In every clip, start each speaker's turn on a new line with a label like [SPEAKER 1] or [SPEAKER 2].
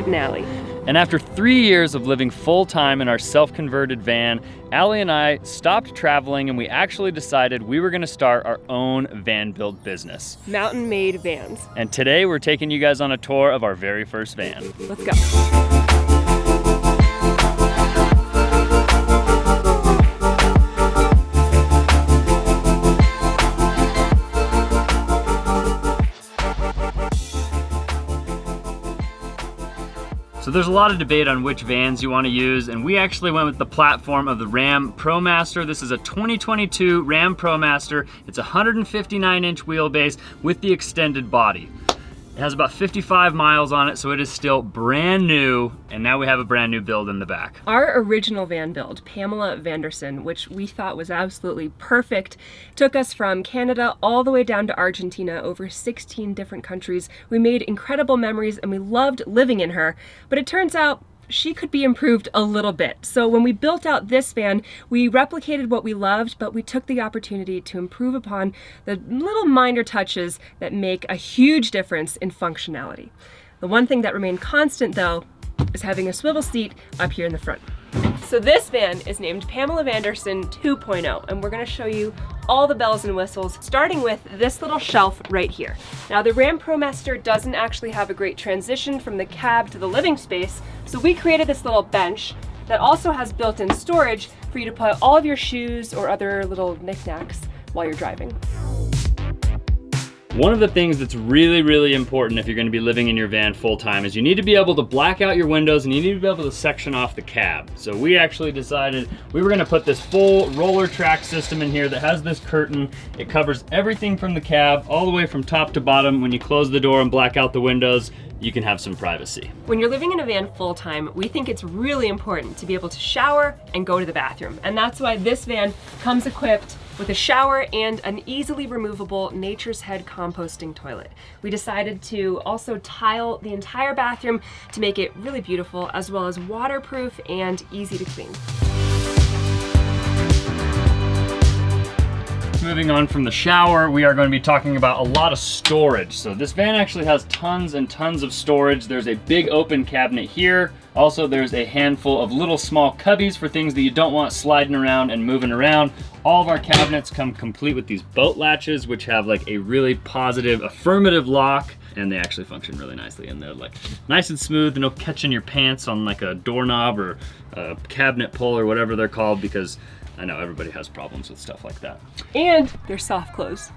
[SPEAKER 1] Trent Allie.
[SPEAKER 2] And after 3 years of living full-time in our self-converted van, Allie and I stopped traveling and we actually decided we were gonna start our own van build business.
[SPEAKER 1] Mountain Made Vans.
[SPEAKER 2] And today we're taking you guys on a tour of our very first van.
[SPEAKER 1] Let's go.
[SPEAKER 2] So there's a lot of debate on which vans you want to use, and we actually went with the platform of the Ram ProMaster. This is a 2022 Ram ProMaster. It's a 159-inch wheelbase with the extended body. It has about 55 miles on it, so it is still brand new, and now we have a brand new build in the back.
[SPEAKER 1] Our original van build, Pamela Vanderson, which we thought was absolutely perfect, took us from Canada all the way down to Argentina, over 16 different countries. We made incredible memories and we loved living in her, but it turns out she could be improved a little bit. So when we built out this van, we replicated what we loved, but we took the opportunity to improve upon the little minor touches that make a huge difference in functionality. The one thing that remained constant though is having a swivel seat up here in the front. So this van is named Pamela Vanderson 2.0, and we're gonna show you all the bells and whistles, starting with this little shelf right here. Now the Ram ProMaster doesn't actually have a great transition from the cab to the living space, so we created this little bench that also has built-in storage for you to put all of your shoes or other little knickknacks while you're driving.
[SPEAKER 2] One of the things that's really, really important if you're gonna be living in your van full time is you need to be able to black out your windows and you need to be able to section off the cab. So we actually decided we were gonna put this full roller track system in here that has this curtain. It covers everything from the cab all the way from top to bottom. When you close the door and black out the windows, you can have some privacy.
[SPEAKER 1] When you're living in a van full time, we think it's really important to be able to shower and go to the bathroom. And that's why this van comes equipped with a shower and an easily removable Nature's Head composting toilet. We decided to also tile the entire bathroom to make it really beautiful, as well as waterproof and easy to clean.
[SPEAKER 2] Moving on from the shower, we are going to be talking about a lot of storage. So this van actually has tons and tons of storage. There's a big open cabinet here. Also, there's a handful of little small cubbies for things that you don't want sliding around and moving around. All of our cabinets come complete with these boat latches, which have like a really positive, affirmative lock, and they actually function really nicely. And they're like nice and smooth, no catching your pants on like a doorknob or a cabinet pull or whatever they're called, because I know everybody has problems with stuff like that.
[SPEAKER 1] And they're soft close,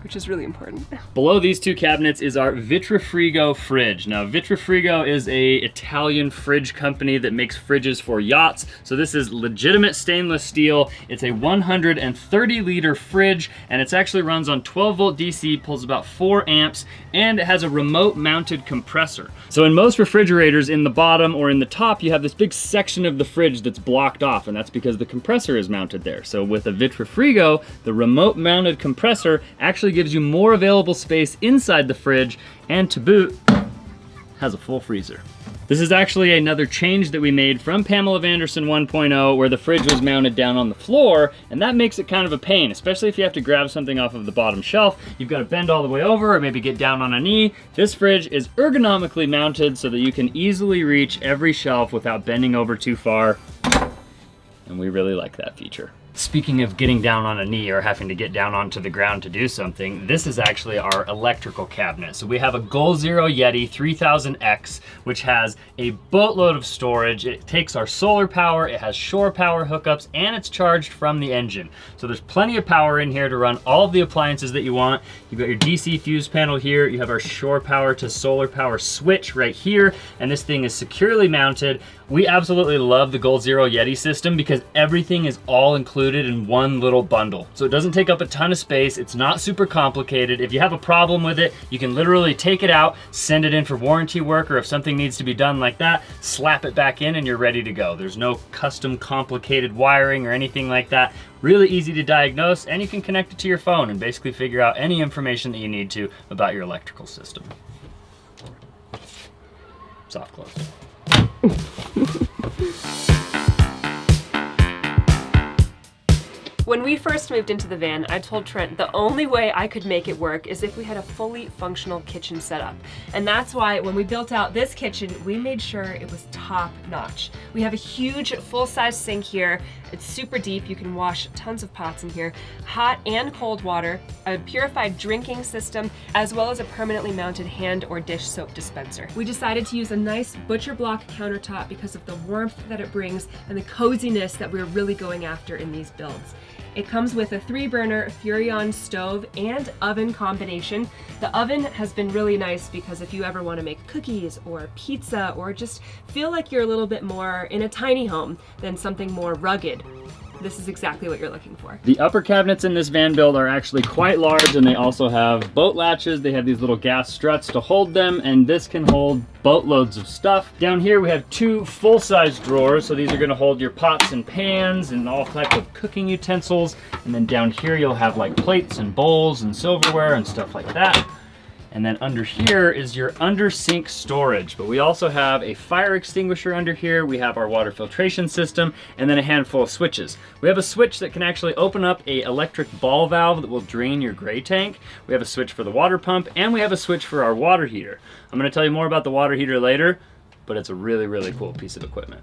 [SPEAKER 1] which is really important.
[SPEAKER 2] Below these two cabinets is our Vitrifrigo fridge. Now, Vitrifrigo is a Italian fridge company that makes fridges for yachts. So this is legitimate stainless steel. It's a 130-liter fridge, and it actually runs on 12-volt DC, pulls about 4 amps, and it has a remote-mounted compressor. So in most refrigerators, in the bottom or in the top, you have this big section of the fridge that's blocked off, and that's because the compressor is mounted there. So with a Vitrifrigo, the remote-mounted compressor actually gives you more available space inside the fridge, and to boot, has a full freezer. This is actually another change that we made from Pamela Vanderson 1.0, where the fridge was mounted down on the floor, and that makes it kind of a pain, especially if you have to grab something off of the bottom shelf. You've got to bend all the way over or maybe get down on a knee. This fridge is ergonomically mounted so that you can easily reach every shelf without bending over too far, and we really like that feature. Speaking of getting down on a knee or having to get down onto the ground to do something, this is actually our electrical cabinet. So we have a Goal Zero Yeti 3000X, which has a boatload of storage. It takes our solar power, it has shore power hookups, and it's charged from the engine. So there's plenty of power in here to run all of the appliances that you want. You've got your DC fuse panel here, you have our shore power to solar power switch right here, and this thing is securely mounted. We absolutely love the Goal Zero Yeti system because everything is all included in one little bundle. So it doesn't take up a ton of space, it's not super complicated. If you have a problem with it, you can literally take it out, send it in for warranty work, or if something needs to be done like that, slap it back in and you're ready to go. There's no custom complicated wiring or anything like that. Really easy to diagnose, and you can connect it to your phone and basically figure out any information that you need to about your electrical system. Soft close.
[SPEAKER 1] When we first moved into the van, I told Trent the only way I could make it work is if we had a fully functional kitchen setup. And that's why when we built out this kitchen, we made sure it was top notch. We have a huge full-size sink here. It's super deep. You can wash tons of pots in here. Hot and cold water, a purified drinking system, as well as a permanently mounted hand or dish soap dispenser. We decided to use a nice butcher block countertop because of the warmth that it brings and the coziness that we're really going after in these builds. It comes with a 3-burner Furrion stove and oven combination. The oven has been really nice because if you ever want to make cookies or pizza or just feel like you're a little bit more in a tiny home than something more rugged, this is exactly what you're looking for.
[SPEAKER 2] The upper cabinets in this van build are actually quite large, and they also have boat latches. They have these little gas struts to hold them, and this can hold boatloads of stuff. Down here we have 2 full-size drawers, so these are going to hold your pots and pans and all types of cooking utensils. And then down here you'll have like plates and bowls and silverware and stuff like that. And then under here is your under sink storage. But we also have a fire extinguisher under here. We have our water filtration system, and then a handful of switches. We have a switch that can actually open up a electric ball valve that will drain your gray tank. We have a switch for the water pump, and we have a switch for our water heater. I'm gonna tell you more about the water heater later, but it's a really, really cool piece of equipment.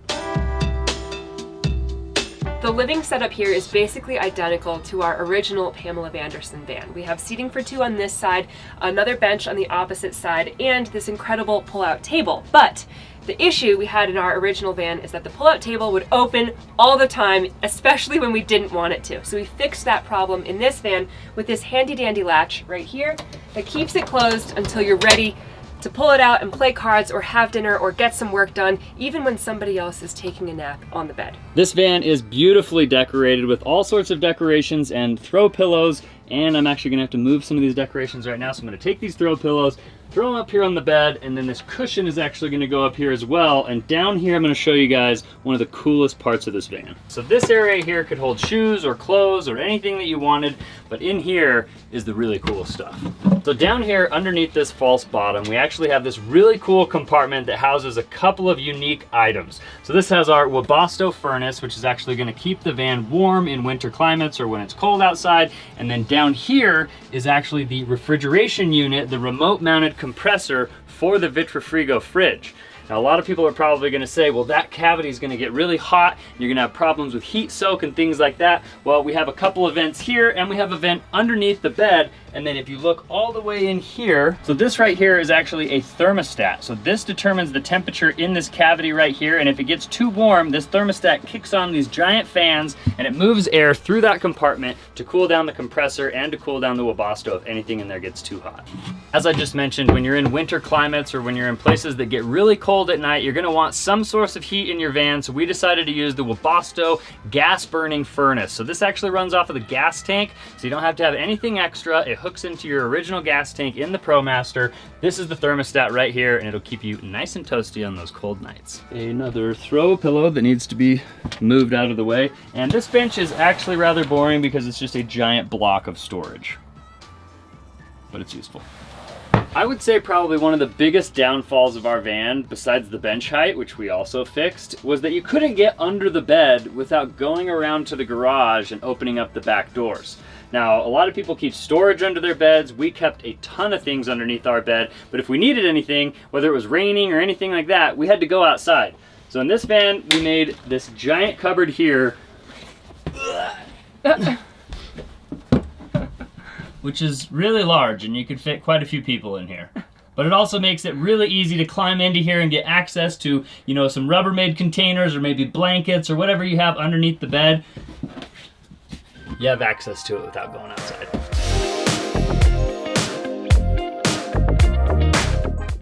[SPEAKER 1] The living setup here is basically identical to our original Pamela Vanderson van. We have seating for 2 on this side, another bench on the opposite side, and this incredible pull-out table. But the issue we had in our original van is that the pull-out table would open all the time, especially when we didn't want it to. So we fixed that problem in this van with this handy-dandy latch right here that keeps it closed until you're ready to pull it out and play cards or have dinner or get some work done, even when somebody else is taking a nap on the bed.
[SPEAKER 2] This van is beautifully decorated with all sorts of decorations and throw pillows, and I'm actually gonna have to move some of these decorations right now, so I'm gonna take these throw pillows, throw them up here on the bed, and then this cushion is actually gonna go up here as well. And down here, I'm gonna show you guys one of the coolest parts of this van. So this area here could hold shoes or clothes or anything that you wanted, but in here is the really cool stuff. So down here, underneath this false bottom, we actually have this really cool compartment that houses a couple of unique items. So this has our Webasto furnace, which is actually gonna keep the van warm in winter climates or when it's cold outside. And then down here is actually the refrigeration unit, the remote mounted compressor for the Vitrifrigo fridge. Now, a lot of people are probably gonna say, well, that cavity is gonna get really hot, you're gonna have problems with heat soak and things like that. Well, we have a couple of vents here, and we have a vent underneath the bed. And then if you look all the way in here, so this right here is actually a thermostat. So this determines the temperature in this cavity right here. And if it gets too warm, this thermostat kicks on these giant fans and it moves air through that compartment to cool down the compressor and to cool down the Webasto if anything in there gets too hot. As I just mentioned, when you're in winter climates or when you're in places that get really cold at night, you're gonna want some source of heat in your van. So we decided to use the Webasto gas burning furnace. So this actually runs off of the gas tank, so you don't have to have anything extra. It hooks into your original gas tank in the ProMaster. This is the thermostat right here, and it'll keep you nice and toasty on those cold nights. Another throw pillow that needs to be moved out of the way. And this bench is actually rather boring because it's just a giant block of storage, but it's useful. I would say probably one of the biggest downfalls of our van, besides the bench height, which we also fixed, was that you couldn't get under the bed without going around to the garage and opening up the back doors. Now, a lot of people keep storage under their beds. We kept a ton of things underneath our bed, but if we needed anything, whether it was raining or anything like that, we had to go outside. So in this van, we made this giant cupboard here, which is really large, and you could fit quite a few people in here. But it also makes it really easy to climb into here and get access to, you know, some Rubbermaid containers or maybe blankets or whatever you have underneath the bed. You have access to it without going outside.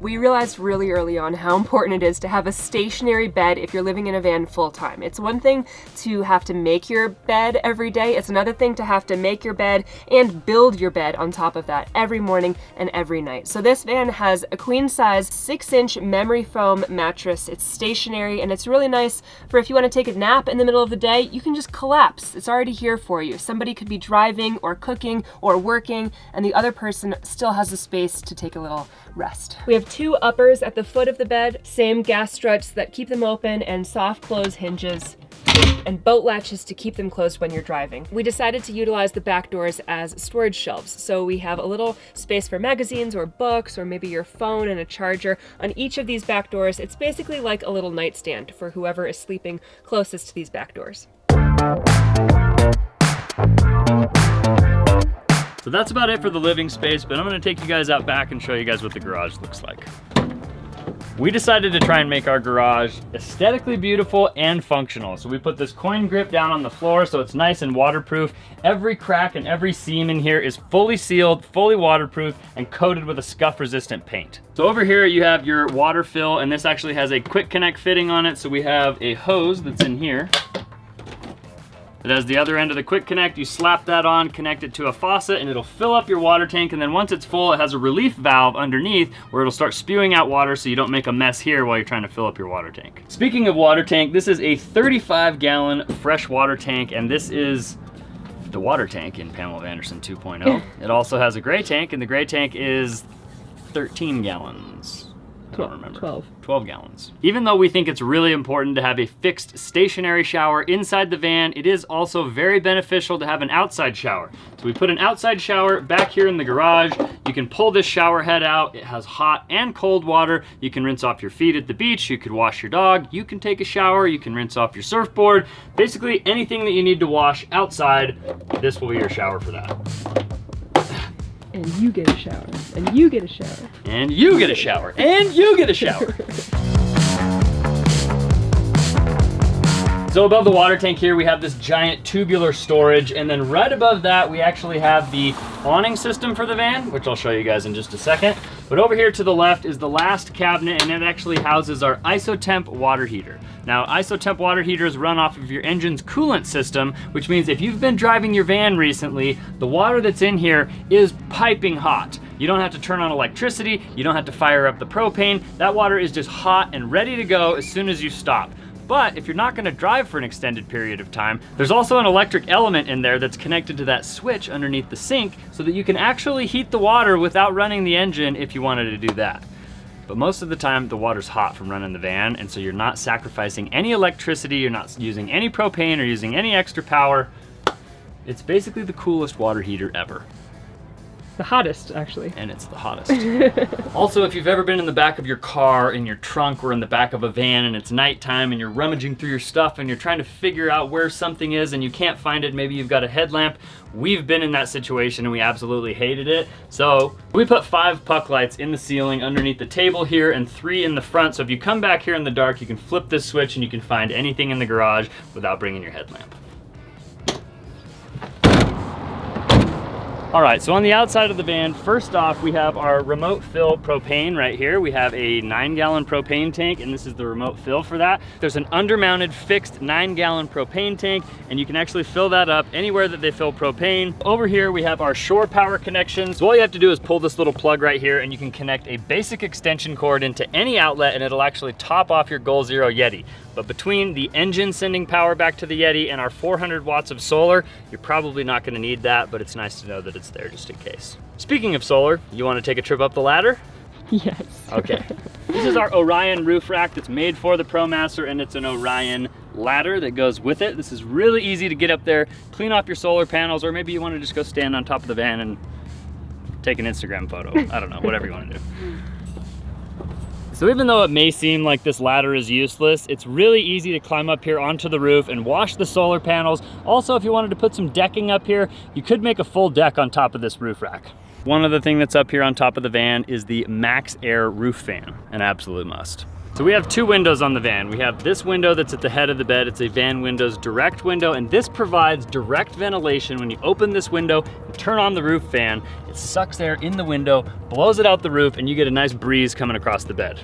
[SPEAKER 1] We realized really early on how important it is to have a stationary bed if you're living in a van full time. It's one thing to have to make your bed every day. It's another thing to have to make your bed and build your bed on top of that every morning and every night. So this van has a queen size 6-inch memory foam mattress. It's stationary and it's really nice for if you want to take a nap in the middle of the day, you can just collapse. It's already here for you. Somebody could be driving or cooking or working and the other person still has the space to take a little rest. We have 2 uppers at the foot of the bed, same gas struts that keep them open and soft close hinges. and boat latches to keep them closed when you're driving. We decided to utilize the back doors as storage shelves, so we have a little space for magazines or books or maybe your phone and a charger on each of these back doors. It's basically like a little nightstand for whoever is sleeping closest to these back doors.
[SPEAKER 2] So that's about it for the living space, but I'm gonna take you guys out back and show you guys what the garage looks like. We decided to try and make our garage aesthetically beautiful and functional. So we put this coin grip down on the floor so it's nice and waterproof. Every crack and every seam in here is fully sealed, fully waterproof, and coated with a scuff-resistant paint. So over here you have your water fill, and this actually has a quick connect fitting on it. So we have a hose that's in here. It has the other end of the quick connect. You slap that on, connect it to a faucet, and it'll fill up your water tank. And then once it's full, it has a relief valve underneath where it'll start spewing out water so you don't make a mess here while you're trying to fill up your water tank. Speaking of water tank, this is a 35-gallon fresh water tank, and this is the water tank in Pamela Vanderson 2.0. It also has a gray tank, and the gray tank is 13 gallons. I don't remember. 12 gallons. Even though we think it's really important to have a fixed stationary shower inside the van, it is also very beneficial to have an outside shower. So we put an outside shower back here in the garage. You can pull this shower head out. It has hot and cold water. You can rinse off your feet at the beach. You could wash your dog. You can take a shower. You can rinse off your surfboard. Basically anything that you need to wash outside, this will be your shower for that.
[SPEAKER 1] And you get a shower, and you get a shower.
[SPEAKER 2] And you get a shower, and you get a shower. So above the water tank here, we have this giant tubular storage, and then right above that, we actually have the awning system for the van, which I'll show you guys in just a second. But over here to the left is the last cabinet, and it actually houses our IsoTemp water heater. Now, IsoTemp water heaters run off of your engine's coolant system, which means if you've been driving your van recently, the water that's in here is piping hot. You don't have to turn on electricity, you don't have to fire up the propane. That water is just hot and ready to go as soon as you stop. But if you're not gonna drive for an extended period of time, there's also an electric element in there that's connected to that switch underneath the sink so that you can actually heat the water without running the engine if you wanted to do that. But most of the time, the water's hot from running the van, and so you're not sacrificing any electricity, you're not using any propane or using any extra power. It's basically the coolest water heater ever.
[SPEAKER 1] The hottest, actually.
[SPEAKER 2] And it's the hottest. Also, if you've ever been in the back of your car, in your trunk, or in the back of a van, and it's nighttime, and you're rummaging through your stuff, and you're trying to figure out where something is, and you can't find it, maybe you've got a headlamp. We've been in that situation, and we absolutely hated it. So we put 5 puck lights in the ceiling underneath the table here, and 3 in the front. So if you come back here in the dark, you can flip this switch, and you can find anything in the garage without bringing your headlamp. All right, so on the outside of the van, first off, we have our remote fill propane right here. We have a 9-gallon propane tank, and this is the remote fill for that. There's an undermounted fixed 9-gallon propane tank, and you can actually fill that up anywhere that they fill propane. Over here, we have our shore power connections. So all you have to do is pull this little plug right here, and you can connect a basic extension cord into any outlet, and it'll actually top off your Goal Zero Yeti. But between the engine sending power back to the Yeti and our 400 watts of solar, you're probably not gonna need that, but it's nice to know that it's there just in case. Speaking of solar, you wanna take a trip up the ladder?
[SPEAKER 1] Yes.
[SPEAKER 2] Okay. This is our Orion roof rack that's made for the ProMaster, and it's an Orion ladder that goes with it. This is really easy to get up there, clean off your solar panels, or maybe you wanna just go stand on top of the van and take an Instagram photo. I don't know, whatever you wanna do. So even though it may seem like this ladder is useless, it's really easy to climb up here onto the roof and wash the solar panels. Also, if you wanted to put some decking up here, you could make a full deck on top of this roof rack. One other thing that's up here on top of the van is the Max Air roof fan, an absolute must. So we have 2 windows on the van. We have this window that's at the head of the bed. It's a Van Windows direct window, and this provides direct ventilation. When you open this window and turn on the roof fan, it sucks air in the window, blows it out the roof, and you get a nice breeze coming across the bed.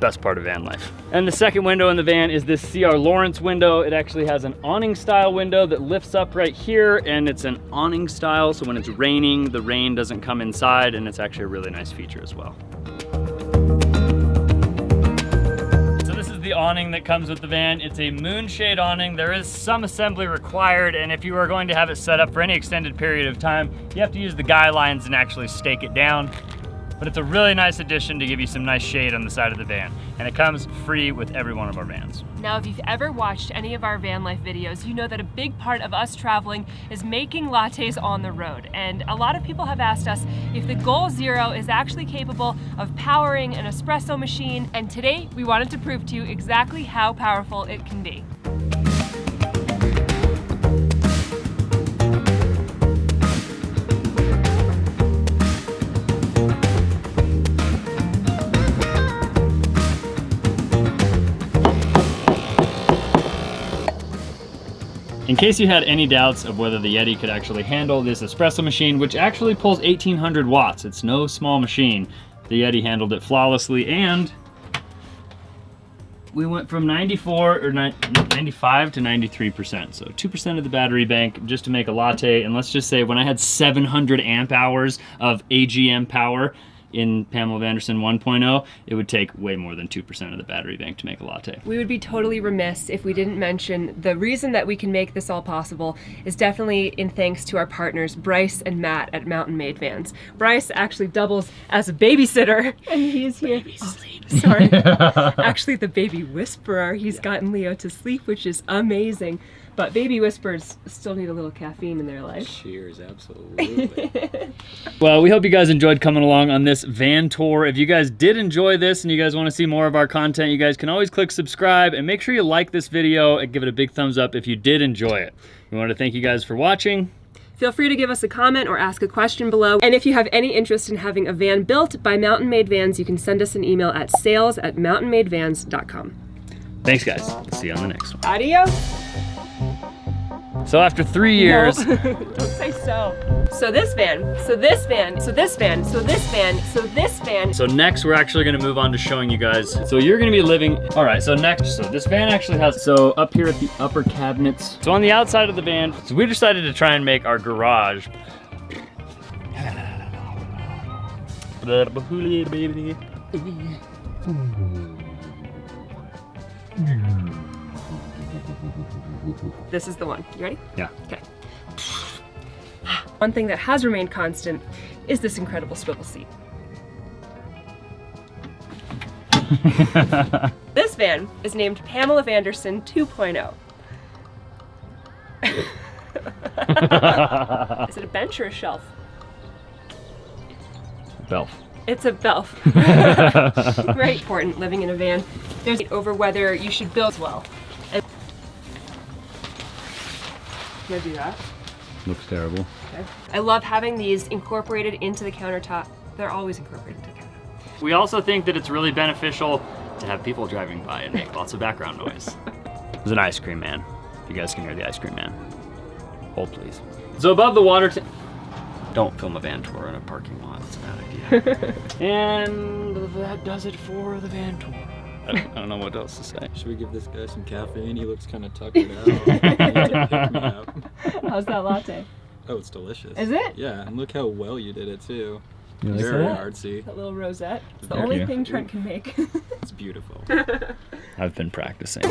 [SPEAKER 2] Best part of van life. And the second window in the van is this C.R. Lawrence window. It actually has an awning style window that lifts up right here, and it's an awning style, so when it's raining, the rain doesn't come inside, and it's actually a really nice feature as well. The awning that comes with the van. It's a moonshade awning. There is some assembly required, and if you are going to have it set up for any extended period of time, you have to use the guy lines and actually stake it down. but it's a really nice addition to give you some nice shade on the side of the van. And it comes free with every one of our vans.
[SPEAKER 1] Now, if you've ever watched any of our van life videos, you know that a big part of us traveling is making lattes on the road. And a lot of people have asked us if the Goal Zero is actually capable of powering an espresso machine. And today we wanted to prove to you exactly how powerful it can be.
[SPEAKER 2] In case you had any doubts of whether the Yeti could actually handle this espresso machine, which actually pulls 1800 watts, it's no small machine, the Yeti handled it flawlessly, and we went from 95 to 93%, so 2% of the battery bank just to make a latte. And let's just say when I had 700 amp hours of AGM power in Pamela Vanderson 1.0, it would take way more than 2% of the battery bank to make a latte.
[SPEAKER 1] We would be totally remiss if we didn't mention the reason that we can make this all possible is definitely in thanks to our partners, Bryce and Matt at Mountain Made Vans. Bryce actually doubles as a babysitter, and he's here. Baby sleep. Sorry. Actually, the baby whisperer. He's gotten Leo to sleep, which is amazing. But baby whispers still need a little caffeine in their life.
[SPEAKER 3] Cheers, absolutely.
[SPEAKER 2] Well, we hope you guys enjoyed coming along on this van tour. If you guys did enjoy this and you guys want to see more of our content, you guys can always click subscribe and make sure you like this video and give it a big thumbs up if you did enjoy it. We want to thank you guys for watching.
[SPEAKER 1] Feel free to give us a comment or ask a question below. And if you have any interest in having a van built by Mountain Made Vans, you can send us an email at sales@mountainmadevans.com.
[SPEAKER 2] Thanks, guys. See you on the next one.
[SPEAKER 1] Adios.
[SPEAKER 2] So after 3 years...
[SPEAKER 1] No. Don't say so. So this van, so this van, so this van, so this van, so this van.
[SPEAKER 2] So next we're actually gonna move on to showing you guys. So you're gonna be living, all right, so next, so this van actually has, so up here at the upper cabinets. So on the outside of the van, so we decided to try and make our garage.
[SPEAKER 1] This is the one. You ready?
[SPEAKER 2] Yeah.
[SPEAKER 1] Okay. One thing that has remained constant is this incredible swivel seat. This van is named Pamela Vanderson 2.0. Is it a bench or a shelf?
[SPEAKER 2] Belf.
[SPEAKER 1] It's a belf. Very important living in a van. There's over whether you should build as well. And can I do that?
[SPEAKER 2] Looks terrible.
[SPEAKER 1] Okay. I love having these incorporated into the countertop. They're always incorporated into the countertop.
[SPEAKER 2] We also think that it's really beneficial to have people driving by and make lots of background noise. There's an ice cream man. If you guys can hear the ice cream man. Hold please. So above the water don't film a van tour in a parking lot, it's a bad idea. And that does it for the van tour. I don't know what else to say.
[SPEAKER 3] Should we give this guy some caffeine? He looks kind of tuckered out. He needs to pick me up.
[SPEAKER 1] How's that latte?
[SPEAKER 3] Oh, it's delicious.
[SPEAKER 1] Is it?
[SPEAKER 3] Yeah, and look how well you did it too.
[SPEAKER 2] You like
[SPEAKER 3] Very
[SPEAKER 2] that?
[SPEAKER 3] artsy.
[SPEAKER 1] That little rosette. It's the
[SPEAKER 3] Thank
[SPEAKER 1] only
[SPEAKER 2] you.
[SPEAKER 1] thing Trent can make.
[SPEAKER 3] It's beautiful.
[SPEAKER 2] I've been practicing.